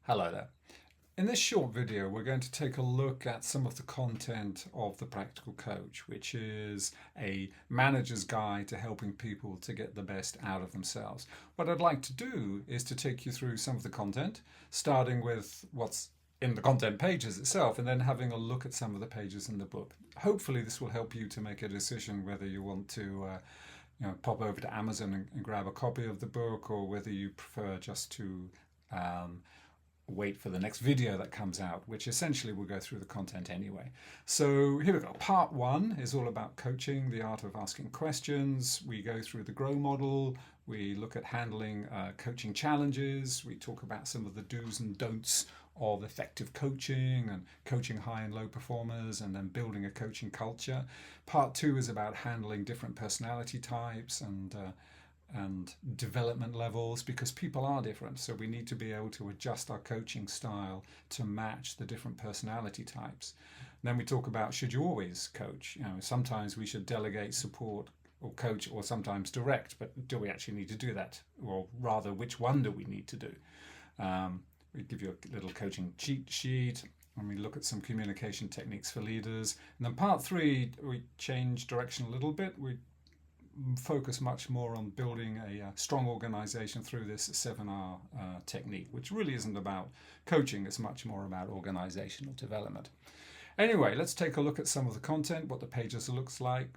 Hello there. In this short video, we're going to take a look at some of the content of the Practical Coach, which is a manager's guide to helping people to get the best out of themselves. What I'd like to do is to take you through some of the content, starting with what's in the content pages itself, and then having a look at some of the pages in the book. Hopefully this will help you to make a decision whether you want to pop over to Amazon and grab a copy of the book, or whether you prefer just to wait for the next video that comes out, which essentially will go through the content anyway. So here we go. Part one is all about coaching, the art of asking questions. We go through the GROW model. We look at handling coaching challenges. We talk about some of the do's and don'ts of effective coaching and coaching high and low performers, and then building a coaching culture. Part two is about handling different personality types and development levels, because people are different, so we need to be able to adjust our coaching style to match the different personality types. And then we talk about, should you always coach? Sometimes we should delegate support or coach, or sometimes direct, but do we actually need to do that? Or rather, which one do we need to do? We give you a little coaching cheat sheet, and we look at some communication techniques for leaders. And then part three, we change direction a little bit. We focus much more on building a strong organization through this 7R technique, which really isn't about coaching, it's much more about organizational development. Anyway, let's take a look at some of the content, what the pages looks like.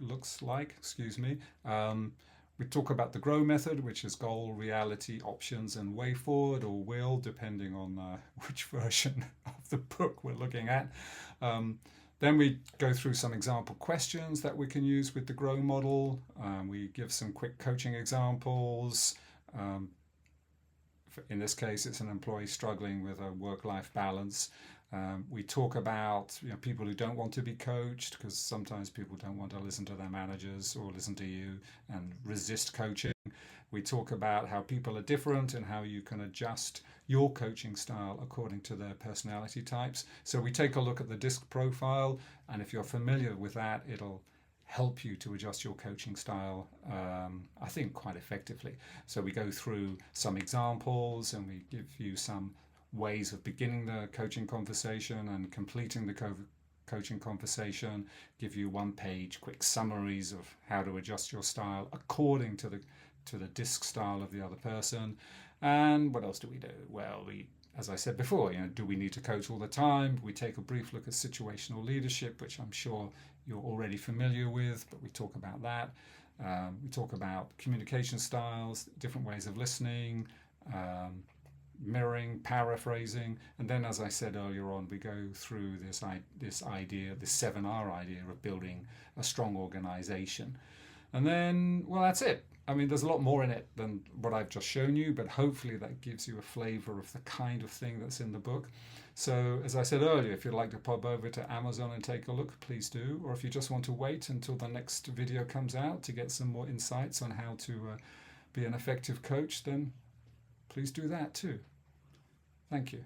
We talk about the GROW method, which is goal, reality, options, and way forward, or will, depending on which version of the book we're looking at. Then we go through some example questions that we can use with the GROW model. We give some quick coaching examples. In this case, it's an employee struggling with a work-life balance. We talk about people who don't want to be coached, because sometimes people don't want to listen to their managers or listen to you and resist coaching. We talk about how people are different and how you can adjust your coaching style according to their personality types. So we take a look at the DISC profile, and if you're familiar with that, it'll help you to adjust your coaching style, I think, quite effectively. So we go through some examples, and we give you some ways of beginning the coaching conversation and completing the coaching conversation, give you one-page quick summaries of how to adjust your style according to the DISC style of the other person. And what else do we do? Well, as I said before, do we need to coach all the time? We take a brief look at situational leadership, which I'm sure you're already familiar with, but we talk about that. We talk about communication styles, different ways of listening, mirroring, paraphrasing, and then, as I said earlier on, we go through this 7R idea of building a strong organization. And then, well, that's it. I mean, there's a lot more in it than what I've just shown you, but hopefully that gives you a flavor of the kind of thing that's in the book. So, as I said earlier, if you'd like to pop over to Amazon and take a look, please do. Or if you just want to wait until the next video comes out to get some more insights on how to be an effective coach, then please do that too. Thank you.